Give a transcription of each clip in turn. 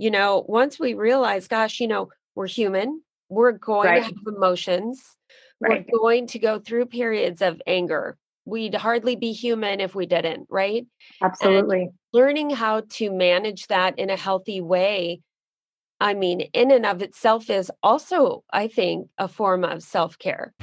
once we realize, gosh, we're human, we're going to Right. have emotions, we're Right. going to go through periods of anger. We'd hardly be human if we didn't, right? And Absolutely. learning how to manage that in a healthy way, I mean, in and of itself is also, I think, a form of self-care.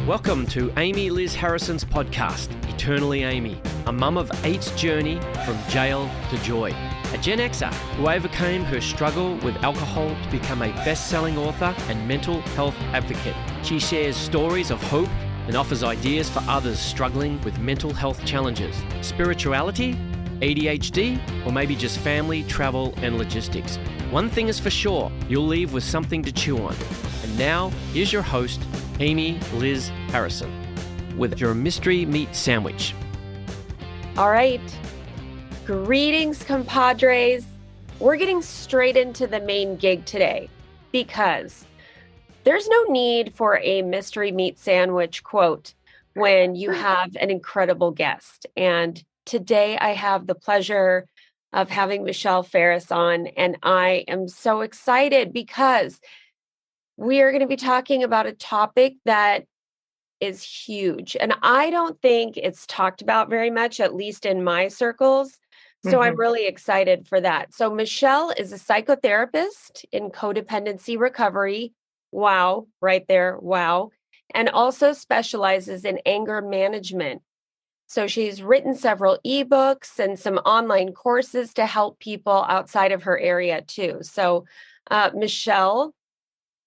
Welcome to Amy Liz Harrison's podcast, Eternally Amy, a mum of eight's journey from jail to joy. A Gen Xer who overcame her struggle with alcohol to become a best-selling author and mental health advocate. She shares stories of hope and offers ideas for others struggling with mental health challenges, spirituality, ADHD, or maybe just family, travel, and logistics. One thing is for sure, you'll leave with something to chew on. And now, here's your host, Amy Liz Harrison, with your mystery meat sandwich. All right. Greetings, compadres. We're getting straight into the main gig today because there's no need for a mystery meat sandwich quote when you have an incredible guest. And today I have the pleasure of having Michelle Farris on, and I am so excited because we are going to be talking about a topic that is huge. And I don't think it's talked about very much, at least in my circles. So I'm really excited for that. So Michelle is a psychotherapist in codependency recovery. Wow, right there. Wow. And also specializes in anger management. So she's written several ebooks and some online courses to help people outside of her area too. So Michelle,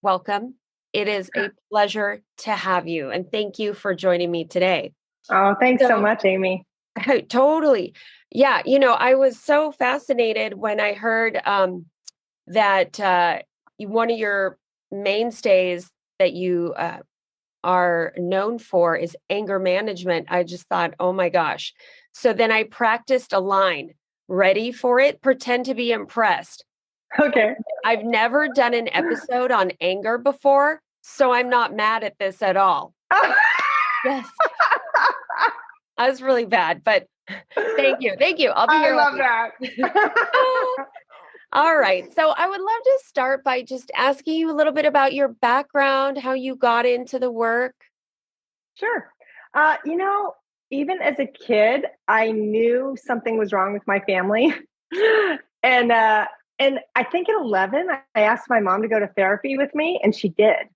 welcome. It is a pleasure to have you. And thank you for joining me today. Oh, thanks so much, Amy. Totally. Yeah. I was so fascinated when I heard that one of your mainstays that you are known for is anger management. I just thought, oh my gosh. So then I practiced a line. Ready for it? Pretend to be impressed. Okay. I've never done an episode on anger before, so I'm not mad at this at all. Yes. I was really bad, but thank you. Thank you. I'll be here. I love that. All right. So I would love to start by just asking you a little bit about your background, how you got into the work. Sure. Even as a kid, I knew something was wrong with my family. And I think at 11, I asked my mom to go to therapy with me, and she did.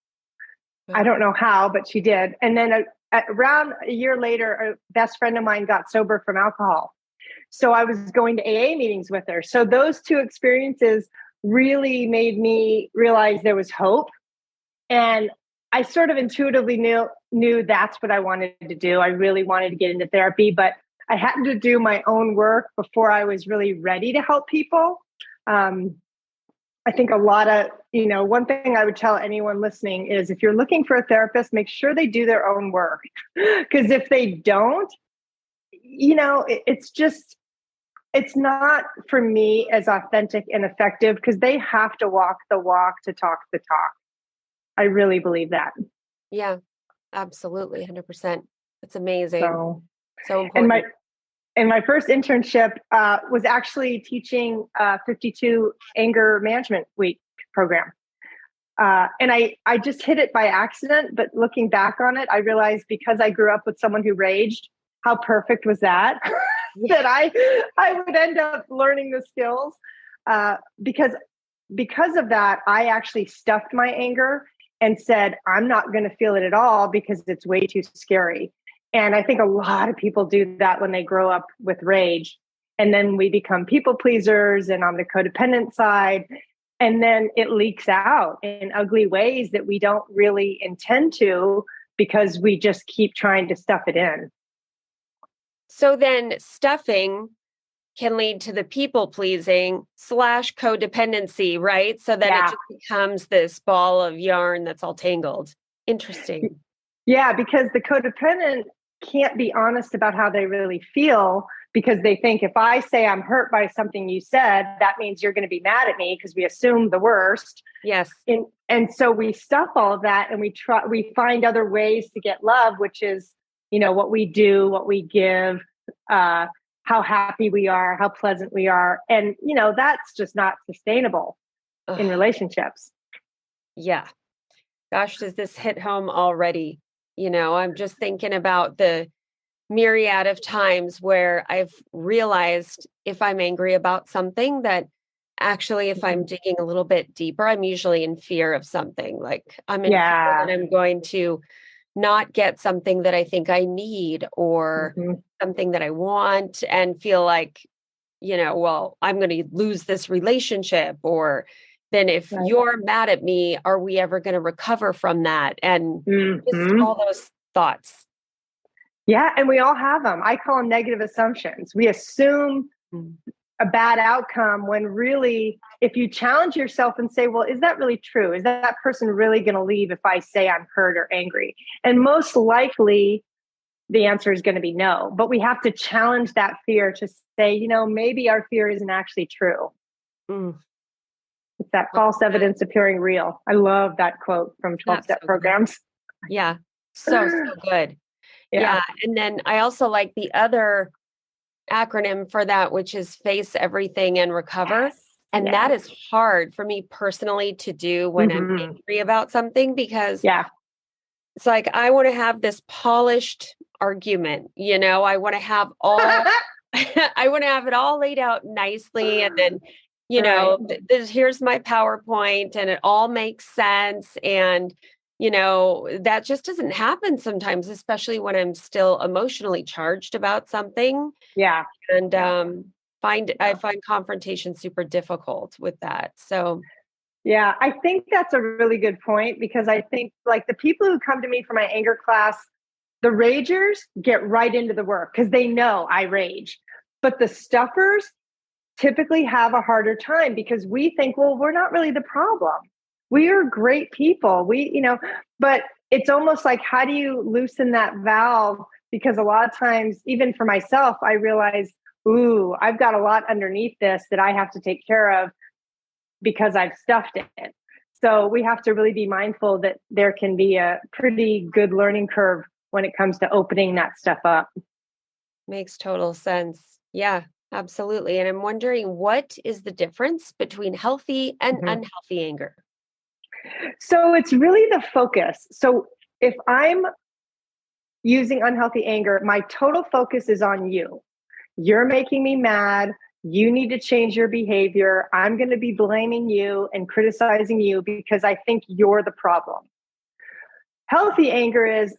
I don't know how, but she did. And then around a year later, a best friend of mine got sober from alcohol. So I was going to AA meetings with her. So those two experiences really made me realize there was hope. And I sort of intuitively knew that's what I wanted to do. I really wanted to get into therapy, but I had to do my own work before I was really ready to help people. I think a lot of, one thing I would tell anyone listening is if you're looking for a therapist, make sure they do their own work. Because if they don't, it's not for me as authentic and effective because they have to walk the walk to talk the talk. I really believe that. Yeah, absolutely. 100%. That's amazing. So important. And my first internship was actually teaching 52 anger management week program. And I just hit it by accident, but looking back on it, I realized because I grew up with someone who raged, how perfect was that? That I would end up learning the skills because of that, I actually stuffed my anger and said, I'm not going to feel it at all because it's way too scary. And I think a lot of people do that when they grow up with rage. And then we become people pleasers and on the codependent side. And then it leaks out in ugly ways that we don't really intend to because we just keep trying to stuff it in. So then stuffing can lead to the people pleasing / codependency, right? So then it just becomes this ball of yarn that's all tangled. Interesting. Yeah, because the codependent can't be honest about how they really feel because they think if I say I'm hurt by something you said, that means you're going to be mad at me because we assume the worst. Yes. And so we stuff all of that and we find other ways to get love, which is, what we do, what we give, how happy we are, how pleasant we are. And, that's just not sustainable in Ugh, relationships. yeah. Gosh, does this hit home already? I'm just thinking about the myriad of times where I've realized if I'm angry about something that actually, if I'm digging a little bit deeper, I'm usually in fear of something. Like I'm in fear Yeah. that I'm going to not get something that I think I need or Mhm. something that I want and feel like, well, I'm going to lose this relationship. Or then if Right. you're mad at me, are we ever going to recover from that? And just Mhm. all those thoughts. Yeah. And we all have them. I call them negative assumptions. We assume Mm. a bad outcome when really, if you challenge yourself and say, well, is that really true? Is that person really going to leave if I say I'm hurt or angry? And most likely, the answer is going to be no. But we have to challenge that fear to say, maybe our fear isn't actually true. Mm. It's that false evidence appearing real. I love that quote from 12 That's step so good. programs. Yeah. So good. Yeah. Yeah. And then I also like the other acronym for that, which is face everything and recover. Yes. And that Yes. is hard for me personally to do when I'm Mm-hmm. angry about something because Yeah. it's like I want to have this polished argument, I want to have all I want to have it all laid out nicely and then, Right. here's my PowerPoint and it all makes sense and that just doesn't happen sometimes, especially when I'm still emotionally charged about something. Yeah. And Yeah. I find confrontation super difficult with that. So Yeah, I think that's a really good point because I think like the people who come to me for my anger class, the ragers get right into the work because they know I rage. But the stuffers typically have a harder time because we think, well, we're not really the problem. We are great people. But it's almost like, how do you loosen that valve? Because a lot of times, even for myself, I realize, ooh, I've got a lot underneath this that I have to take care of because I've stuffed it. So we have to really be mindful that there can be a pretty good learning curve when it comes to opening that stuff up. makes total sense. Yeah, absolutely. And I'm wondering what is the difference between healthy and Mhm. unhealthy anger? So it's really the focus. So if I'm using unhealthy anger, my total focus is on you. You're making me mad. You need to change your behavior. I'm going to be blaming you and criticizing you because I think you're the problem. Healthy anger is,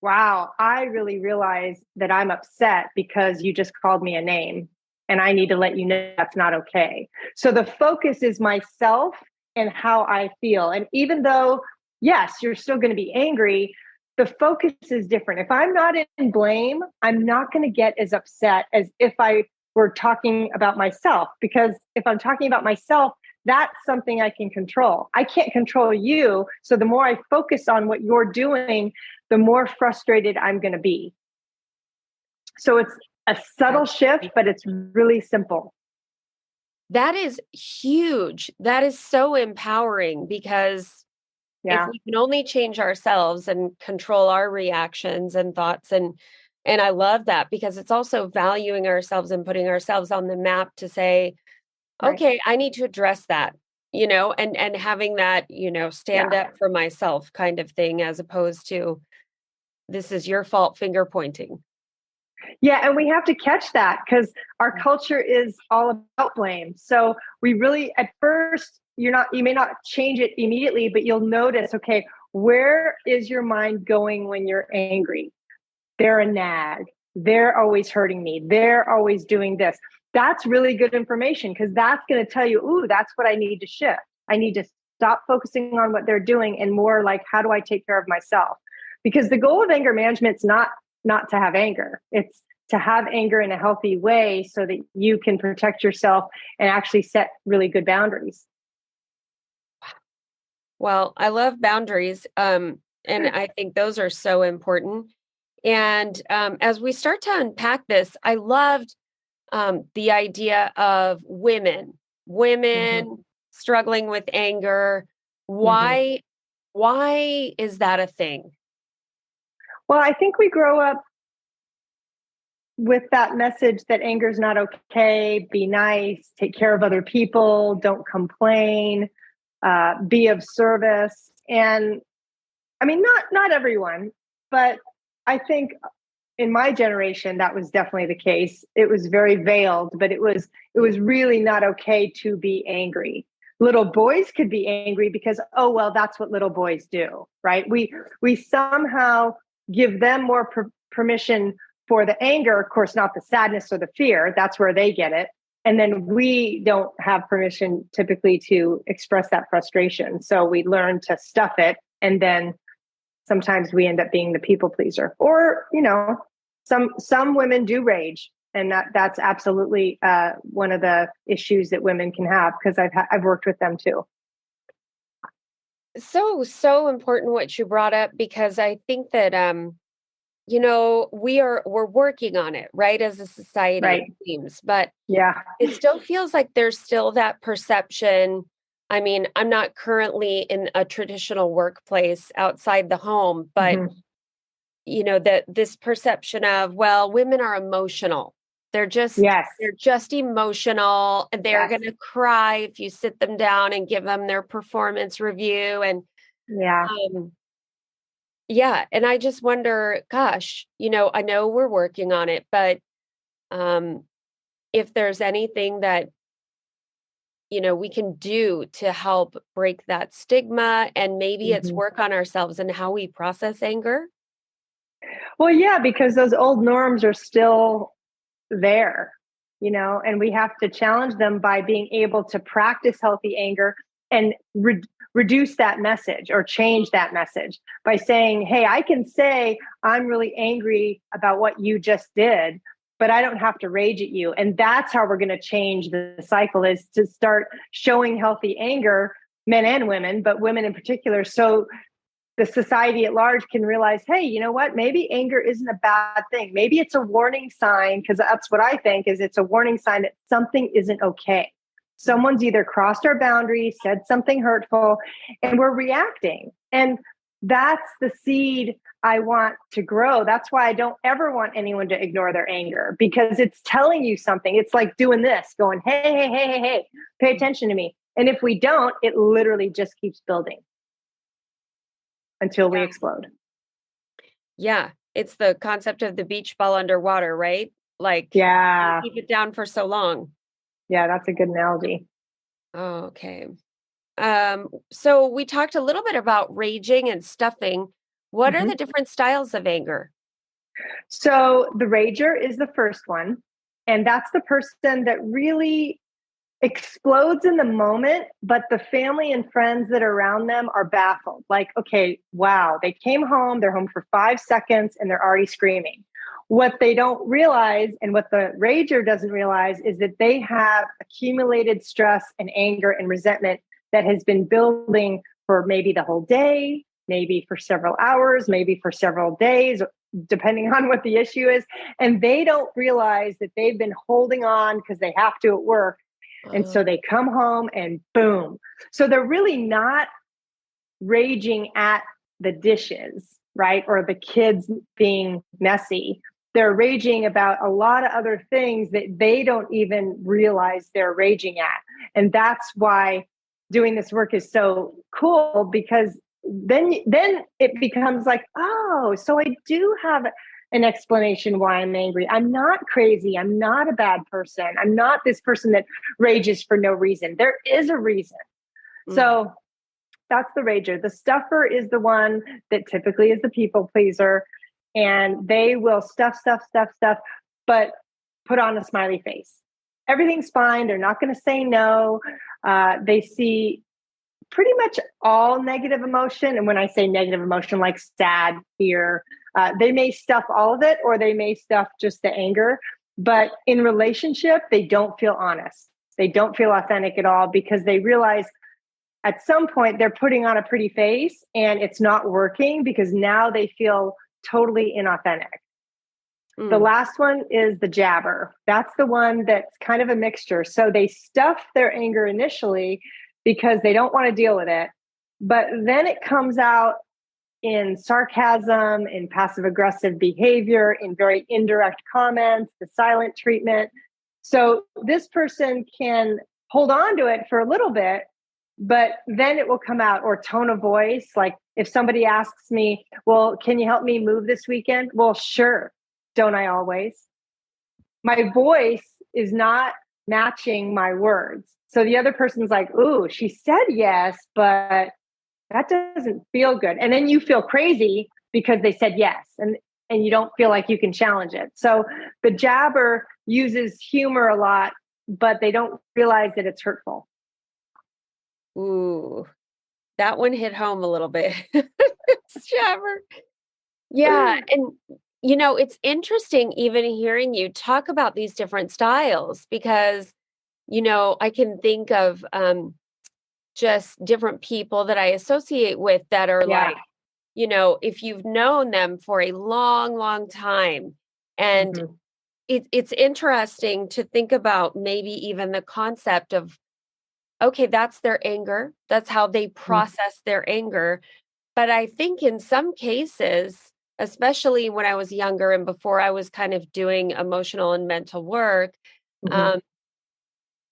wow, I really realize that I'm upset because you just called me a name and I need to let you know that's not okay. So the focus is myself and how I feel. And even though, yes, you're still going to be angry, the focus is different. If I'm not in blame, I'm not going to get as upset as if I were talking about myself. Because if I'm talking about myself, that's something I can control. I can't control you. So the more I focus on what you're doing, the more frustrated I'm going to be. So it's a subtle shift, but it's really simple. That is huge. That is so empowering because if Yeah. we can only change ourselves and control our reactions and thoughts and I love that because it's also valuing ourselves and putting ourselves on the map to say, Right. okay, I need to address that, and having that, stand Yeah. up for myself kind of thing, as opposed to this is your fault, finger pointing. Yeah. And we have to catch that because our culture is all about blame. So we really, at first, you may not change it immediately, but you'll notice, okay, where is your mind going when you're angry? They're a nag. They're always hurting me. They're always doing this. That's really good information because that's going to tell you, ooh, that's what I need to shift. I need to stop focusing on what they're doing and more like, how do I take care of myself? Because the goal of anger management is not to have anger. It's to have anger in a healthy way so that you can protect yourself and actually set really good boundaries. Well, I love boundaries. And I think those are so important. And as we start to unpack this, I loved the idea of women Mm-hmm. struggling with anger. Mm-hmm. Why is that a thing? Well, I think we grow up with that message that anger is not okay, be nice, take care of other people, don't complain, be of service. And I mean, not everyone, but I think in my generation, that was definitely the case. It was very veiled, but it was really not okay to be angry. Little boys could be angry because, oh, well, that's what little boys do, right? We somehow give them more permission for the anger, of course, not the sadness or the fear. That's where they get it. And then we don't have permission typically to express that frustration. So we learn to stuff it. And then sometimes we end up being the people pleaser. Or, some women do rage. And that's absolutely one of the issues that women can have, because I've worked with them too. So important what you brought up, because I think that we're working on it, right, as a society, right. It seems, but yeah, it still feels like there's still that perception. I mean, I'm not currently in a traditional workplace outside the home, but that this perception of, well, women are emotional. They're just emotional, and they're going to cry if you sit them down and give them their performance review. And and I just wonder, gosh, I know we're working on it, but if there's anything that we can do to help break that stigma, and maybe it's work on ourselves and how we process anger. Well, yeah, because those old norms are still there, and we have to challenge them by being able to practice healthy anger and reduce that message or change that message by saying, hey, I can say I'm really angry about what you just did, but I don't have to rage at you. And that's how we're going to change the cycle, is to start showing healthy anger, men and women, but women in particular. So the society at large can realize, hey, you know what? Maybe anger isn't a bad thing. Maybe it's a warning sign, because that's what I think is, it's a warning sign that something isn't okay. Someone's either crossed our boundaries, said something hurtful, and we're reacting. And that's the seed I want to grow. That's why I don't ever want anyone to ignore their anger, because it's telling you something. It's like doing this, going, hey, pay attention to me. And if we don't, it literally just keeps building until we explode. Yeah. It's the concept of the beach ball underwater, right? Like, keep it down for so long. Yeah, that's a good analogy. Oh, okay. So we talked a little bit about raging and stuffing. What are the different styles of anger? So the rager is the first one. And that's the person that really explodes in the moment, but the family and friends that are around them are baffled. Like, okay, wow, they came home, they're home for 5 seconds and they're already screaming. What they don't realize, and what the rager doesn't realize, is that they have accumulated stress and anger and resentment that has been building for maybe the whole day, maybe for several hours, maybe for several days, depending on what the issue is. And they don't realize that they've been holding on because they have to at work. And so they come home and boom. So they're really not raging at the dishes, right? Or the kids being messy. They're raging about a lot of other things that they don't even realize they're raging at. And that's why doing this work is so cool, because then it becomes like, oh, so I do have an explanation why I'm angry. I'm not crazy. I'm not a bad person. I'm not this person that rages for no reason. There is a reason. So that's the rager. The stuffer is the one that typically is the people pleaser, and they will stuff, but put on a smiley face. Everything's fine. They're not going to say no. They see pretty much all negative emotion. And when I say negative emotion, like sad, fear, they may stuff all of it, or they may stuff just the anger. But in relationship, they don't feel honest. They don't feel authentic at all, because they realize at some point they're putting on a pretty face and it's not working, because now they feel totally inauthentic. The last one is the jabber. That's the one that's kind of a mixture. So they stuff their anger initially because they don't want to deal with it. But then it comes out in sarcasm, in passive aggressive behavior, in very indirect comments, the silent treatment. So this person can hold on to it for a little bit, but then it will come out. Or tone of voice. Like if somebody asks me, well, can you help me move this weekend? Well, sure. Don't I always? My voice is not matching my words. So the other person's like, ooh, she said yes, but that doesn't feel good. And then you feel crazy because they said yes. And you don't feel like you can challenge it. So the jabber uses humor a lot, but they don't realize that it's hurtful. Ooh, that one hit home a little bit. Jabber. Yeah. And, it's interesting even hearing you talk about these different styles because, I can think of just different people that I associate with that are like, if you've known them for a long, long time. And it's interesting to think about maybe even the concept of, okay, that's their anger. That's how they process their anger. But I think in some cases, especially when I was younger and before I was kind of doing emotional and mental work,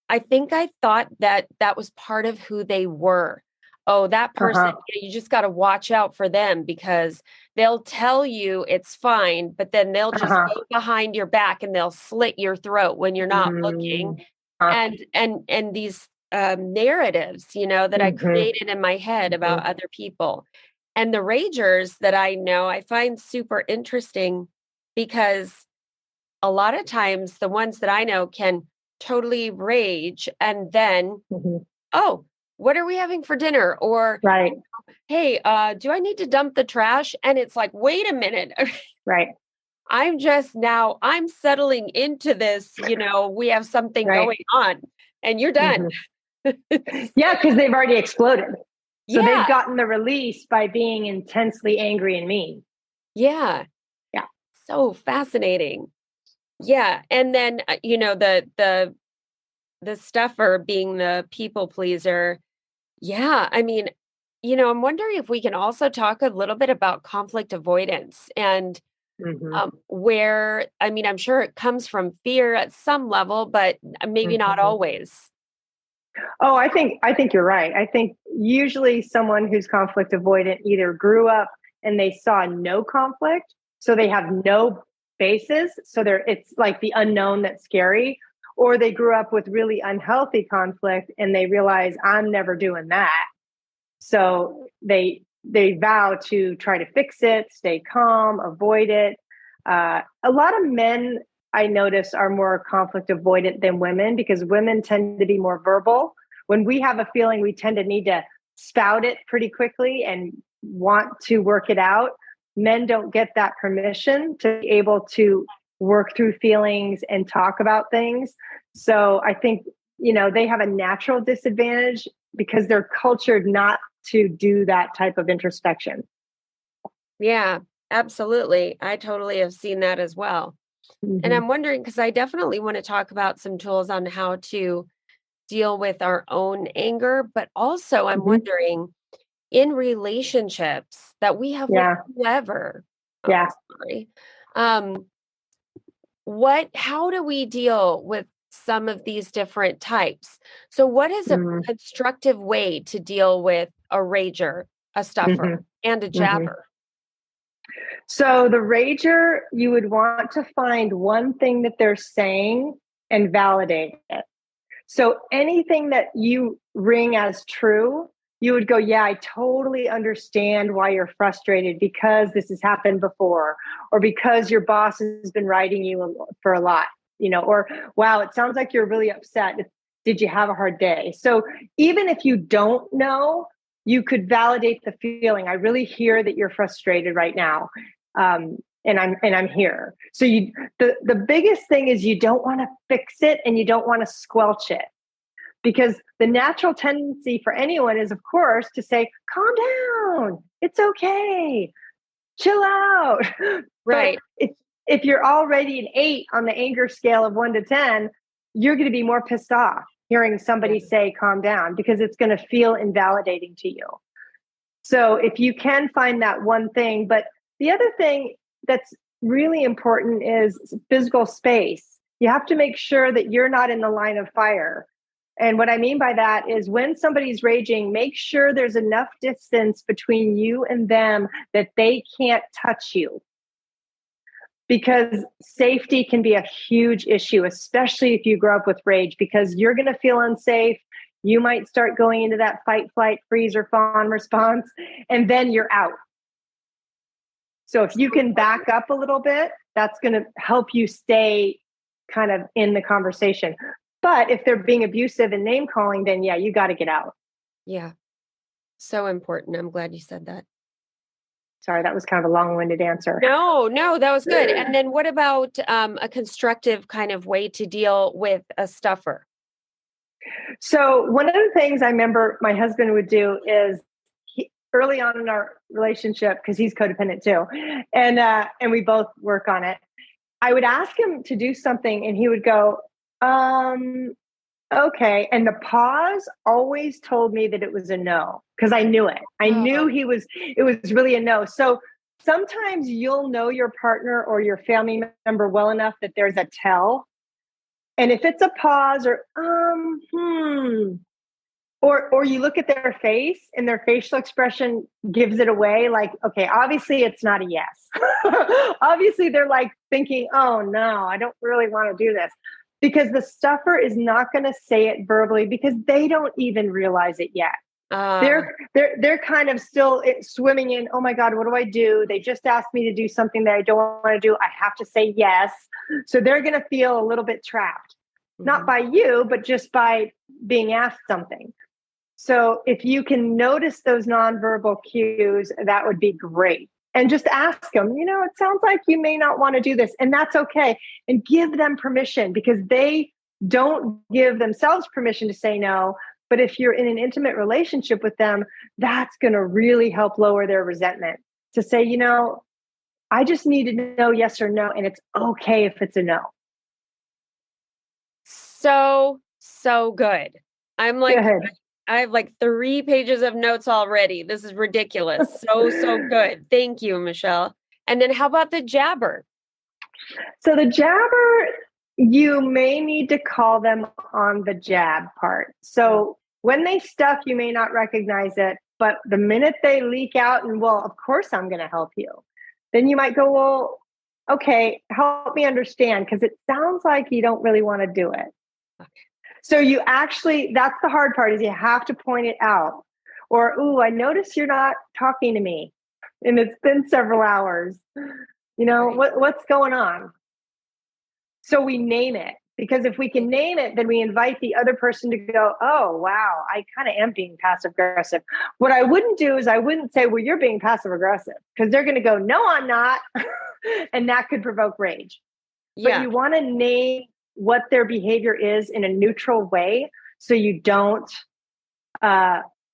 I think I thought that that was part of who they were. Oh, that person, you just got to watch out for them because they'll tell you it's fine, but then they'll just go behind your back and they'll slit your throat when you're not looking. And these narratives, that I created in my head about other people. And the ragers that I know, I find super interesting because a lot of times the ones that I know can totally rage and then, oh, what are we having for dinner? Or, hey, do I need to dump the trash? And it's like, wait a minute. I'm settling into this, we have something going on and you're done. Yeah, because they've already exploded. So they've gotten the release by being intensely angry and mean. Yeah. So fascinating. Yeah. And then, the stuffer being the people pleaser. Yeah. I mean, I'm wondering if we can also talk a little bit about conflict avoidance and where, I'm sure it comes from fear at some level, but maybe not always. Oh, I think you're right. I think usually someone who's conflict avoidant either grew up and they saw no conflict, so they have no basis. So it's like the unknown that's scary, or they grew up with really unhealthy conflict and they realize I'm never doing that. So they vow to try to fix it, stay calm, avoid it. A lot of men I notice are more conflict avoidant than women because women tend to be more verbal. When we have a feeling, we tend to need to spout it pretty quickly and want to work it out. Men don't get that permission to be able to work through feelings and talk about things. So I think, they have a natural disadvantage because they're cultured not to do that type of introspection. Yeah, absolutely. I totally have seen that as well. And I'm wondering, because I definitely want to talk about some tools on how to deal with our own anger, but also I'm wondering in relationships that we have with whoever. How do we deal with some of these different types? So what is a constructive way to deal with a rager, a stuffer, and a jabber? So the rager, you would want to find one thing that they're saying and validate it. So anything that you ring as true, you would go, yeah, I totally understand why you're frustrated because this has happened before, or because your boss has been writing you for a lot, or wow, it sounds like you're really upset. Did you have a hard day? So even if you don't know, you could validate the feeling. I really hear that you're frustrated right now. And I'm here. So the biggest thing is you don't want to fix it and you don't want to squelch it, because the natural tendency for anyone is, of course, to say, calm down. It's okay. Chill out. Right. But if you're already an 8 on the anger scale of 1 to 10, you're going to be more pissed off hearing somebody say calm down because it's going to feel invalidating to you. So if you can find that one thing, but the other thing that's really important is physical space. You have to make sure that you're not in the line of fire. And what I mean by that is when somebody's raging, make sure there's enough distance between you and them that they can't touch you. Because safety can be a huge issue, especially if you grow up with rage, because you're going to feel unsafe. You might start going into that fight, flight, freeze, or fawn response, and then you're out. So if you can back up a little bit, that's going to help you stay kind of in the conversation. But if they're being abusive and name calling, then yeah, you got to get out. Yeah. So important. I'm glad you said that. Sorry, that was kind of a long-winded answer. No, that was good. And then what about a constructive kind of way to deal with a stuffer? So one of the things I remember my husband would do is early on in our relationship, because he's codependent too, and we both work on it. I would ask him to do something, and he would go, okay. And the pause always told me that it was a no, because I knew it. I knew it was really a no. So sometimes you'll know your partner or your family member well enough that there's a tell. And if it's a pause or, or you look at their face and their facial expression gives it away, like, okay, obviously it's not a yes. Obviously they're like thinking, oh no, I don't really want to do this. Because the stuffer is not going to say it verbally because they don't even realize it yet. They're kind of still swimming in, oh my God, what do I do? They just asked me to do something that I don't want to do. I have to say yes. So they're going to feel a little bit trapped, not by you, but just by being asked something. So if you can notice those nonverbal cues, that would be great. And just ask them, it sounds like you may not want to do this, and that's okay. And give them permission, because they don't give themselves permission to say no. But if you're in an intimate relationship with them, that's going to really help lower their resentment, to say, I just need to know yes or no, and it's okay if it's a no. So good. I'm like, I have like 3 pages of notes already. This is ridiculous. So good. Thank you, Michelle. And then how about the jabber? So the jabber, you may need to call them on the jab part. So when they stuff, you may not recognize it, but the minute they leak out and, well, of course I'm going to help you, then you might go, well, okay, help me understand, because it sounds like you don't really want to do it. Okay. So you actually, that's the hard part, is you have to point it out. Or, ooh, I notice you're not talking to me and it's been several hours. What's going on? So we name it, because if we can name it, then we invite the other person to go, oh, wow, I kind of am being passive aggressive. What I wouldn't do is I wouldn't say, well, you're being passive aggressive, because they're going to go, no, I'm not. And that could provoke rage. Yeah. But you want to name what their behavior is in a neutral way, so you don't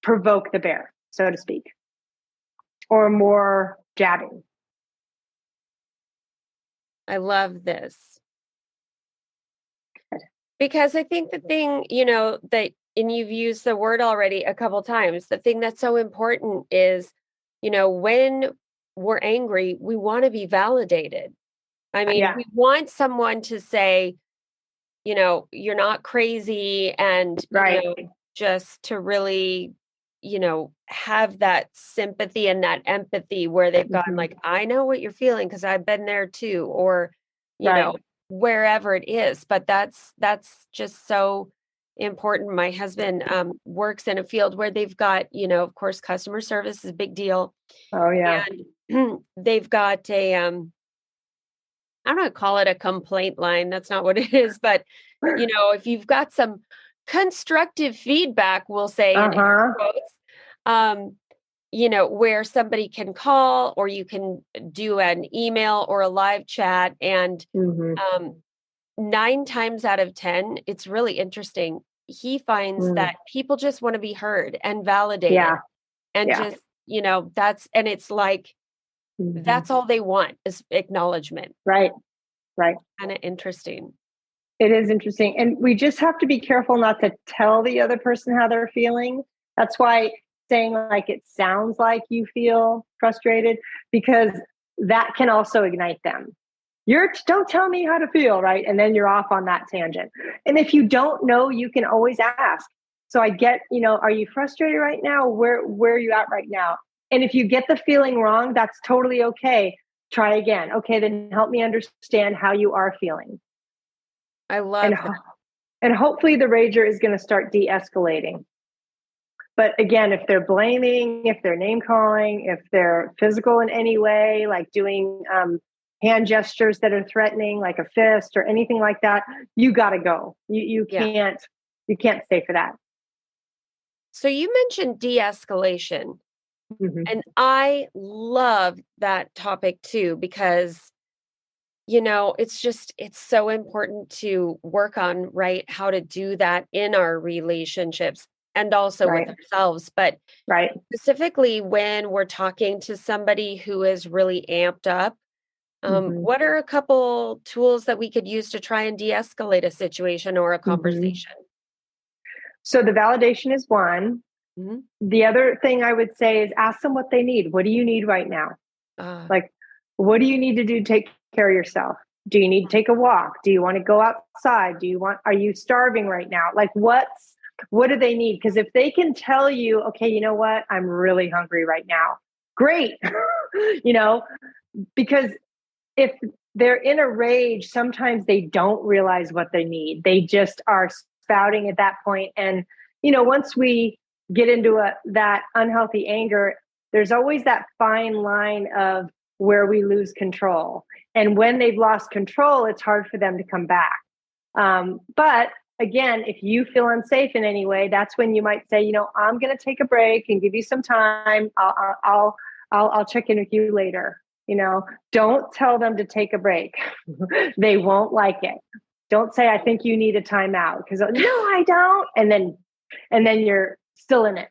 provoke the bear, so to speak, or more jabbing. I love this. Because I think the thing, that, and you've used the word already a couple times, the thing that's so important is, when we're angry, we want to be validated. I mean, we want someone to say, you're not crazy, and just to really, have that sympathy and that empathy where they've gone like, I know what you're feeling because I've been there too, or, wherever it is. But that's just so important. My husband works in a field where they've got, of course, customer service is a big deal. Oh, yeah. And they've got I'm not call it a complaint line. That's not what it is. But, if you've got some constructive feedback, we'll say, in quotes, where somebody can call, or you can do an email or a live chat. And 9 times out of 10, it's really interesting. He finds that people just want to be heard and validated. Yeah. And just, and it's like, that's all they want is acknowledgement. Right. Kind of interesting. It is interesting. And we just have to be careful not to tell the other person how they're feeling. That's why saying like it sounds like you feel frustrated, because that can also ignite them. Don't tell me how to feel, right? And then you're off on that tangent. And if you don't know, you can always ask. So I get, are you frustrated right now? Where are you at right now? And if you get the feeling wrong, that's totally okay. Try again. Okay, then help me understand how you are feeling. I love that. And hopefully the rager is going to start de-escalating. But again, if they're blaming, if they're name calling, if they're physical in any way, like doing hand gestures that are threatening, like a fist or anything like that, you got to go. You can't stay for that. So you mentioned de-escalation, and I love that topic too, because it's so important to work on, right, how to do that in our relationships and also with ourselves. But specifically when we're talking to somebody who is really amped up, what are a couple tools that we could use to try and de-escalate a situation or a conversation? So the validation is one. The other thing I would say is ask them what they need. What do you need right now? Like, what do you need to do to take care of yourself? Do you need to take a walk? Do you want to go outside? Are you starving right now? Like, what do they need? Because if they can tell you, okay, you know what? I'm really hungry right now. Great. Because if they're in a rage, sometimes they don't realize what they need. They just are spouting at that point. And, once we get into that unhealthy anger, there's always that fine line of where we lose control. And when they've lost control, it's hard for them to come back. But again, if you feel unsafe in any way, that's when you might say, I'm going to take a break and give you some time. I'll check in with you later. Don't tell them to take a break. They won't like it. Don't say, I think you need a timeout, because no, I don't. And then you're still in it.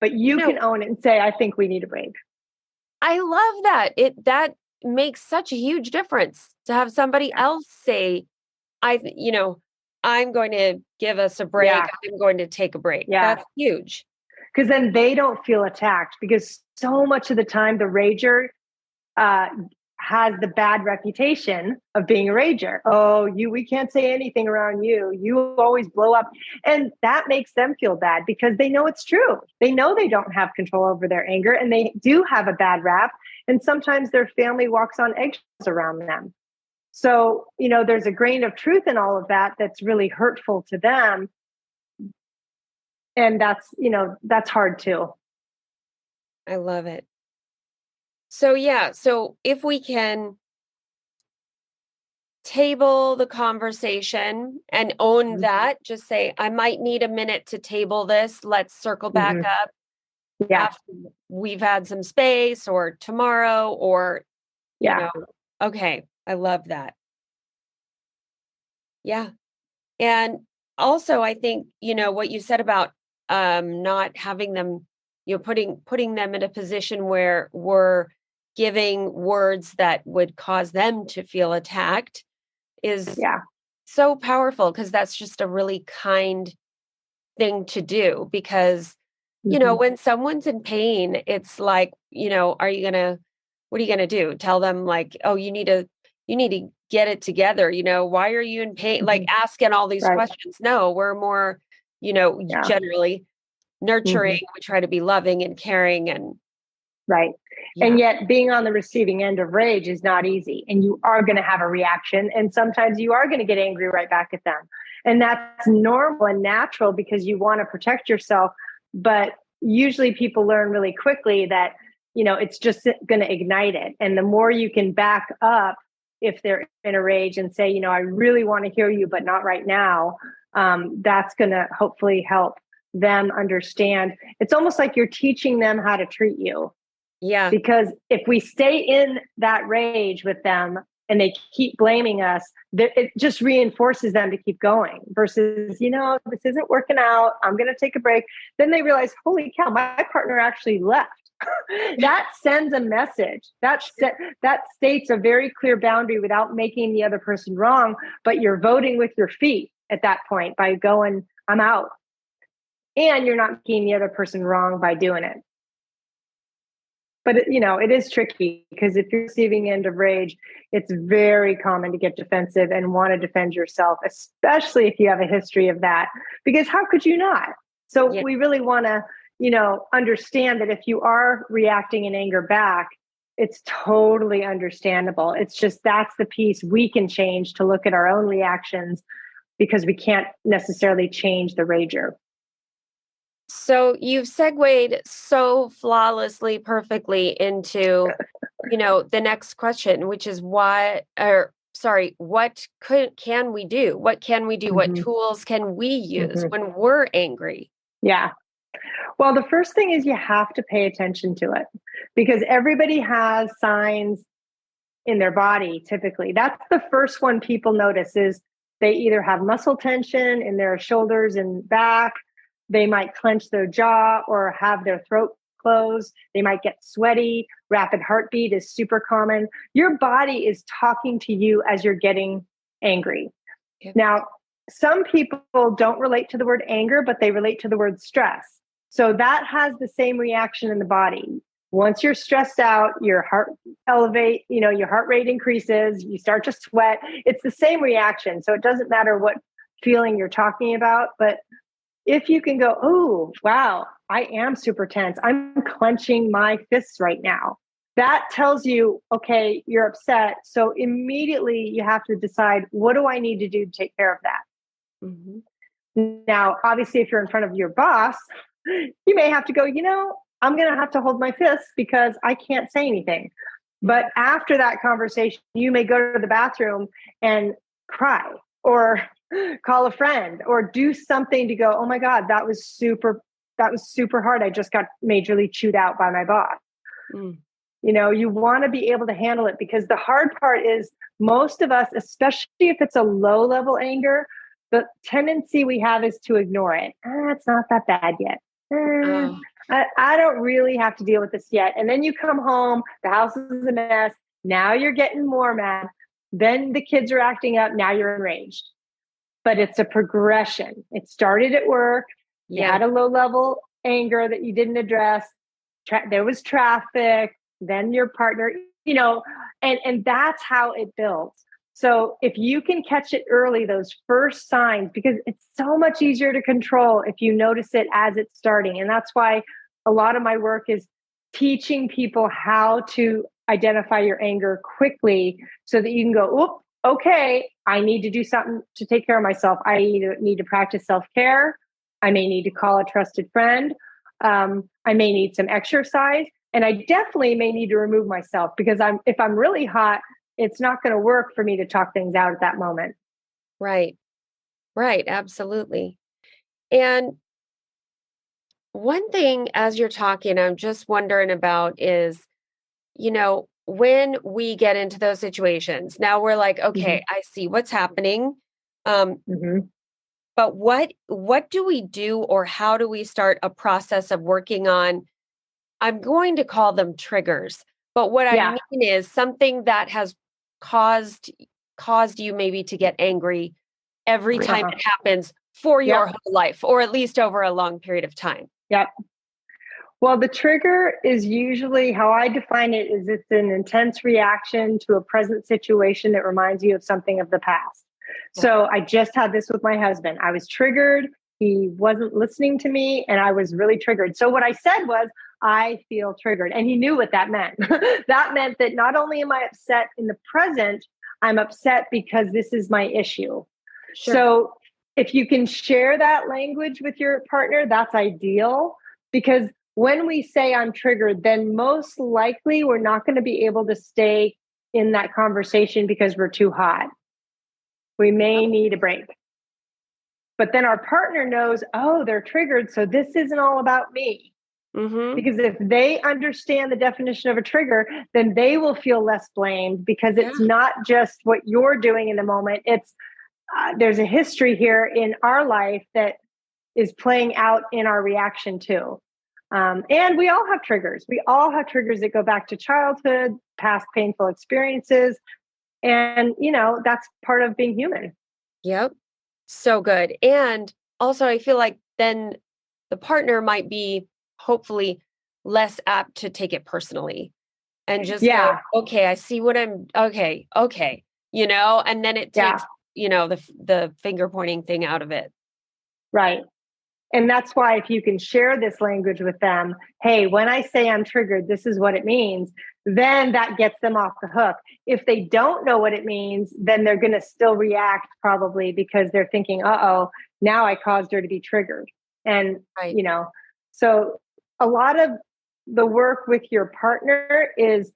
But you can own it and say, I think we need a break. I love that. That makes such a huge difference to have somebody else say, I'm going to give us a break. Yeah. I'm going to take a break. Yeah. That's huge. Because then they don't feel attacked, because so much of the time the rager has the bad reputation of being a rager. Oh, we can't say anything around you. You always blow up. And that makes them feel bad, because they know it's true. They know they don't have control over their anger, and they do have a bad rap. And sometimes their family walks on eggshells around them. So, there's a grain of truth in all of that that's really hurtful to them. And that's hard too. I love it. So if we can table the conversation and own that, just say, I might need a minute to table this. Let's circle back up after we've had some space, or tomorrow, or, okay. I love that. Yeah. And also, I think, what you said about not having them, putting them in a position where we're giving words that would cause them to feel attacked is so powerful, because that's just a really kind thing to do. Because, when someone's in pain, it's like, what are you going to do? Tell them like, oh, you need to get it together. Why are you in pain? Like asking all these questions. No, we're more, generally nurturing. We try to be loving and caring and and yet being on the receiving end of rage is not easy, and you are going to have a reaction, and sometimes you are going to get angry right back at them, and that's normal and natural, because you want to protect yourself. But usually people learn really quickly that it's just going to ignite it. And the more you can back up if they're in a rage and say, I really want to hear you, but not right now, that's going to hopefully help them understand. It's almost like you're teaching them how to treat you. Yeah. Because if we stay in that rage with them and they keep blaming us, it just reinforces them to keep going, versus, this isn't working out, I'm going to take a break. Then they realize, holy cow, my partner actually left. That sends a message. That states a very clear boundary without making the other person wrong, but you're voting with your feet at that point by going, I'm out. and you're not making the other person wrong by doing it. But it is tricky, because if you're receiving end of rage, it's very common to get defensive and want to defend yourself, especially if you have a history of that, because how could you not? So we really want to, understand that if you are reacting in anger back, it's totally understandable. It's just, that's the piece we can change to look at our own reactions, because we can't necessarily change the rager. So you've segued so flawlessly, perfectly into, the next question, which is what can we do? What can we do? Mm-hmm. What tools can we use when we're angry? Yeah. Well, the first thing is you have to pay attention to it, because everybody has signs in their body. Typically, that's the first one people notice, is they either have muscle tension in their shoulders and back. They might clench their jaw or have their throat closed. They might get sweaty. Rapid heartbeat is super common. Your body is talking to you as you're getting angry. Okay. Now, some people don't relate to the word anger, but they relate to the word stress. So that has the same reaction in the body. Once you're stressed out, your heart elevates, your heart rate increases, you start to sweat. It's the same reaction. So it doesn't matter what feeling you're talking about, but if you can go, oh, wow, I am super tense. I'm clenching my fists right now. That tells you, okay, you're upset. So immediately you have to decide, what do I need to do to take care of that? Mm-hmm. Now, obviously, if you're in front of your boss, you may have to go, I'm going to have to hold my fists because I can't say anything. But after that conversation, you may go to the bathroom and cry, or call a friend, or do something to go, oh my God, that was super hard. I just got majorly chewed out by my boss. Mm. You want to be able to handle it, because the hard part is, most of us, especially if it's a low level anger, the tendency we have is to ignore it. It's not that bad yet. I don't really have to deal with this yet. And then you come home, the house is a mess. Now you're getting more mad. Then the kids are acting up. Now you're enraged. But it's a progression. It started at work. You had a low level anger that you didn't address. There was traffic. Then your partner, and that's how it builds. So if you can catch it early, those first signs, because it's so much easier to control if you notice it as it's starting. And that's why a lot of my work is teaching people how to identify your anger quickly, so that you can go, oop, okay, I need to do something to take care of myself. I need to practice self-care. I may need to call a trusted friend. I may need some exercise. And I definitely may need to remove myself, because if I'm really hot, it's not going to work for me to talk things out at that moment. Right. Absolutely. And one thing, as you're talking, I'm just wondering about is, when we get into those situations, now we're like, okay, I see what's happening. But what do we do, or how do we start a process of working on, I'm going to call them triggers, but what I mean is something that has caused you maybe to get angry every time it happens for your whole life, or at least over a long period of time. Yep. Well, the trigger is usually, how I define it, is it's an intense reaction to a present situation that reminds you of something of the past. So I just had this with my husband. I was triggered. He wasn't listening to me, and I was really triggered. So what I said was, I feel triggered. And he knew what that meant. That meant that not only am I upset in the present, I'm upset because this is my issue. Sure. So if you can share that language with your partner, that's ideal, because when we say I'm triggered, then most likely we're not going to be able to stay in that conversation because we're too hot. We may need a break. But then our partner knows, oh, they're triggered, so this isn't all about me. Because if they understand the definition of a trigger, then they will feel less blamed, because it's not just what you're doing in the moment. It's there's a history here in our life that is playing out in our reaction too. And we all have triggers. We all have triggers that go back to childhood, past painful experiences. And, that's part of being human. Yep. So good. And also, I feel like then the partner might be hopefully less apt to take it personally and just go, okay, I see what okay, and then it takes, the finger pointing thing out of it. Right. And that's why if you can share this language with them, hey, when I say I'm triggered, this is what it means, then that gets them off the hook. If they don't know what it means, then they're going to still react probably because they're thinking, uh-oh, now I caused her to be triggered. And, so a lot of the work with your partner is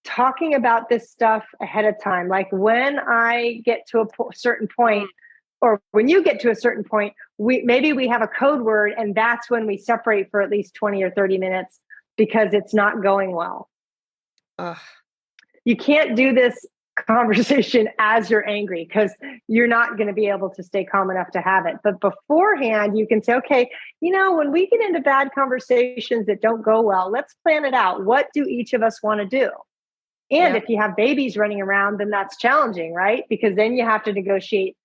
talking about this stuff ahead of time. Like when I get to a certain point, or when you get to a certain point, maybe we have a code word, and that's when we separate for at least 20 or 30 minutes because it's not going well. You can't do this conversation as you're angry because you're not going to be able to stay calm enough to have it. But beforehand, you can say, okay, when we get into bad conversations that don't go well, let's plan it out. What do each of us want to do? And if you have babies running around, then that's challenging, right? Because then you have to negotiate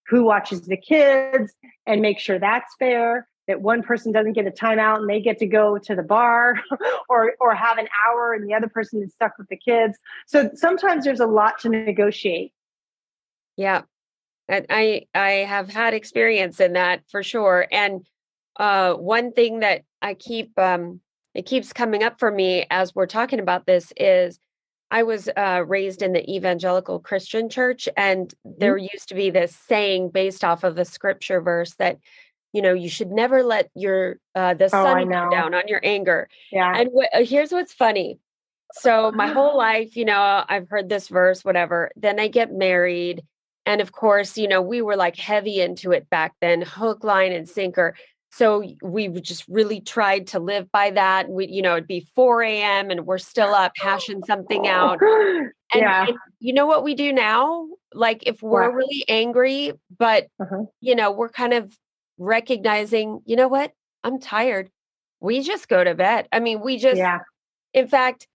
who watches the kids and make sure that's fair, that one person doesn't get a timeout and they get to go to the bar or have an hour and the other person is stuck with the kids. So sometimes there's a lot to negotiate. Yeah. I have had experience in that for sure. And one thing that it keeps coming up for me as we're talking about this is I was raised in the evangelical Christian church, and there used to be this saying based off of a scripture verse that, you should never let the sun go down on your anger. Yeah. And here's what's funny. So my whole life, I've heard this verse, whatever. Then I get married. And of course, we were like heavy into it back then, hook, line, and sinker. So we just really tried to live by that. It'd be 4 a.m. and we're still up hashing something out. And you know what we do now? Like if we're really angry, but, we're kind of recognizing, you know what? I'm tired. We just go to bed. I mean, in fact,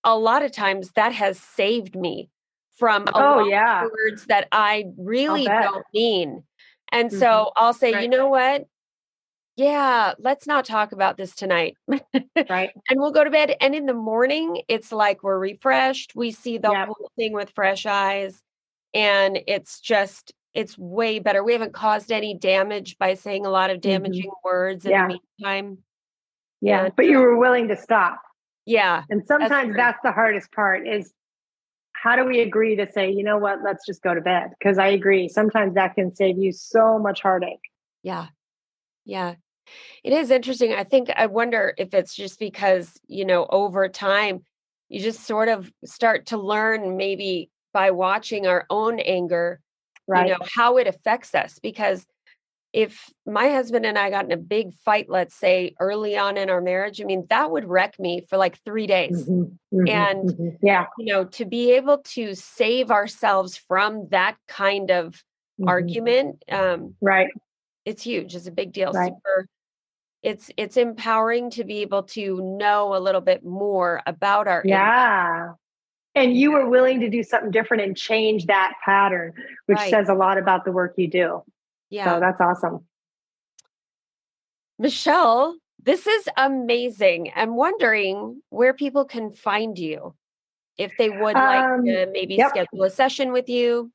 a lot of times that has saved me from a lot of words that I really don't mean. And so I'll say, you know what? Yeah, let's not talk about this tonight. Right. And we'll go to bed. And in the morning, it's like we're refreshed. We see the whole thing with fresh eyes. And it's way better. We haven't caused any damage by saying a lot of damaging words in the meantime. Yeah. But you were willing to stop. Yeah. And sometimes that's the hardest part is how do we agree to say, you know what, let's just go to bed? Because I agree. Sometimes that can save you so much heartache. Yeah. Yeah. It is interesting. I wonder if it's just because, over time, you just sort of start to learn maybe by watching our own anger, how it affects us. Because if my husband and I got in a big fight, let's say early on in our marriage, I mean, that would wreck me for like 3 days. And, to be able to save ourselves from that kind of argument, it's huge. It's a big deal. Right. It's empowering to be able to know a little bit more about our anger. And you were willing to do something different and change that pattern, which says a lot about the work you do. Yeah. So that's awesome. Michelle, this is amazing. I'm wondering where people can find you if they would like to maybe schedule a session with you.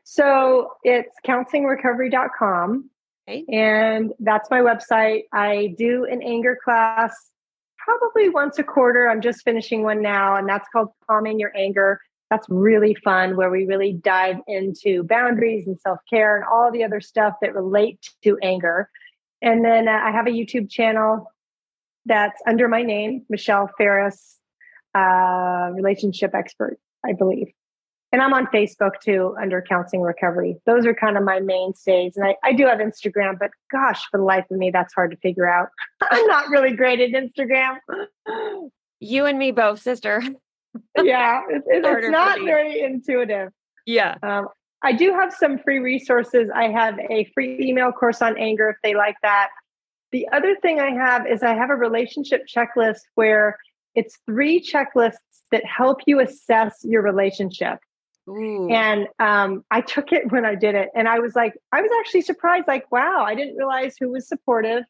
So it's counselingrecovery.com. Okay. And that's my website. I do an anger class probably once a quarter. I'm just finishing one now, and that's called Calming Your Anger. That's really fun, where we really dive into boundaries and self-care and all the other stuff that relate to anger. And then I have a YouTube channel that's under my name, Michelle Farris, relationship expert, I believe. And I'm on Facebook too, under Counseling Recovery. Those are kind of my mainstays. And I do have Instagram, but gosh, for the life of me, that's hard to figure out. I'm not really great at Instagram. You and me both, sister. Yeah, it's not very intuitive. Yeah. I do have some free resources. I have a free email course on anger if they like that. The other thing I have is I have a relationship checklist where it's 3 checklists that help you assess your relationship. Ooh. And I took it when I did it. And I was actually surprised, like, wow, I didn't realize who was supportive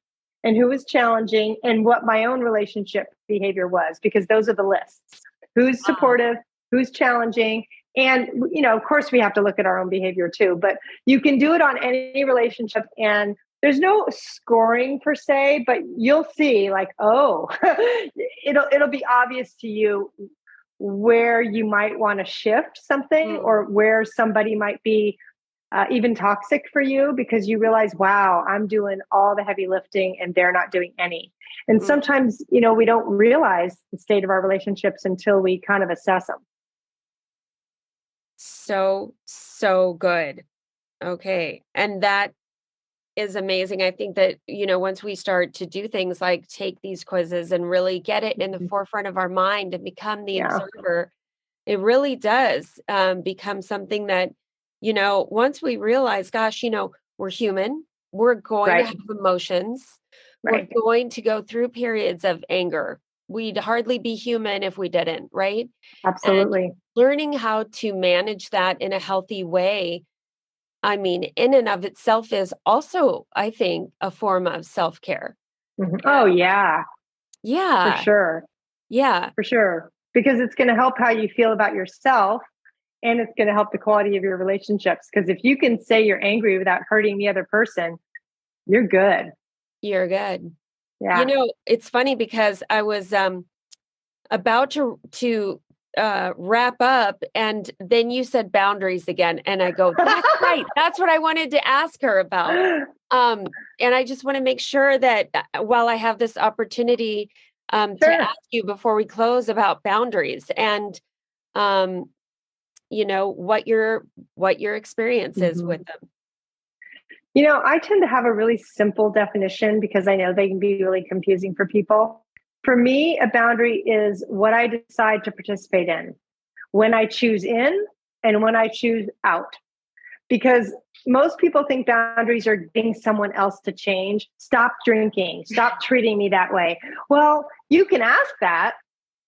and who was challenging and what my own relationship behavior was, because those are the lists. Who's supportive, who's challenging. And, of course we have to look at our own behavior too, but you can do it on any relationship, and there's no scoring per se, but you'll see like, it'll be obvious to you where you might want to shift something or where somebody might be even toxic for you, because you realize, wow, I'm doing all the heavy lifting and they're not doing any. And sometimes, we don't realize the state of our relationships until we kind of assess them. So good. Okay. And that is amazing. I think that, once we start to do things like take these quizzes and really get it in the forefront of our mind and become the observer, it really does become something that, once we realize, gosh, we're human, we're going to have emotions, we're going to go through periods of anger. We'd hardly be human if we didn't, right? Absolutely. And learning how to manage that in a healthy way, I mean, in and of itself is also, I think, a form of self-care. Oh, yeah. Yeah. For sure. Yeah. For sure. Because it's going to help how you feel about yourself, and it's going to help the quality of your relationships. Because if you can say you're angry without hurting the other person, you're good. You're good. Yeah. It's funny because I was about to wrap up, and then you said boundaries again, and I go, that's right, that's what I wanted to ask her about. And I just want to make sure that while I have this opportunity to ask you before we close about boundaries and what your experience is with them. I tend to have a really simple definition because I know they can be really confusing for people. For me, a boundary is what I decide to participate in, when I choose in and when I choose out. Because most people think boundaries are getting someone else to change. Stop drinking, stop treating me that way. Well, you can ask that,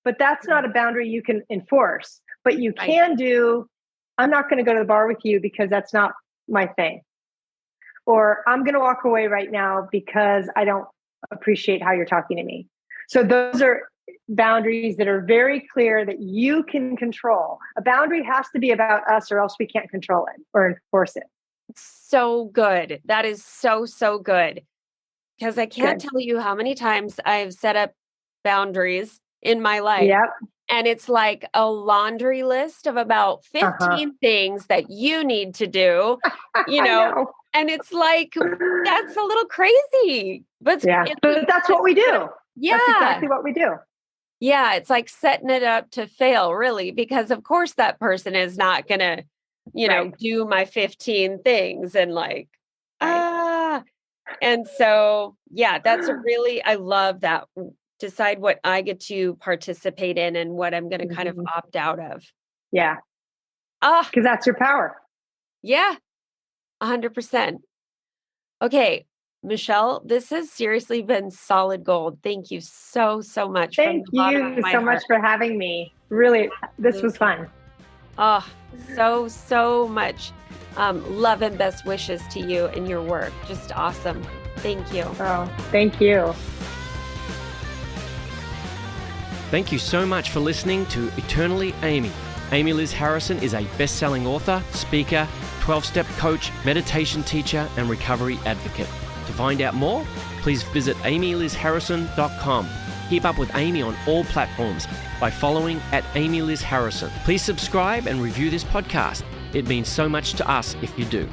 but that's not a boundary you can enforce. But you can do, I'm not going to go to the bar with you because that's not my thing. Or I'm going to walk away right now because I don't appreciate how you're talking to me. So those are boundaries that are very clear that you can control. A boundary has to be about us, or else we can't control it or enforce it. So good. That is so good. Because I can't tell you how many times I've set up boundaries in my life. Yep. And it's like a laundry list of about 15 things that you need to do, and it's like, that's a little crazy. But that's what we do. Yeah. That's exactly what we do. Yeah. It's like setting it up to fail, really, because of course that person is not going to, do my 15 things and and so, that's I love that. Decide what I get to participate in and what I'm going to kind of opt out of. Yeah. Because that's your power. Yeah. 100%. Okay, Michelle, this has seriously been solid gold. Thank you so much. Thank you so much for having me. Really, this was fun. Oh, so much. Love and best wishes to you and your work. Just awesome. Thank you. Oh, thank you. Thank you so much for listening to Eternally Amy. Amy Liz Harrison is a best-selling author, speaker, 12-step coach, meditation teacher, and recovery advocate. To find out more, please visit amylizharrison.com. Keep up with Amy on all platforms by following @AmyLizHarrison. Please subscribe and review this podcast. It means so much to us if you do.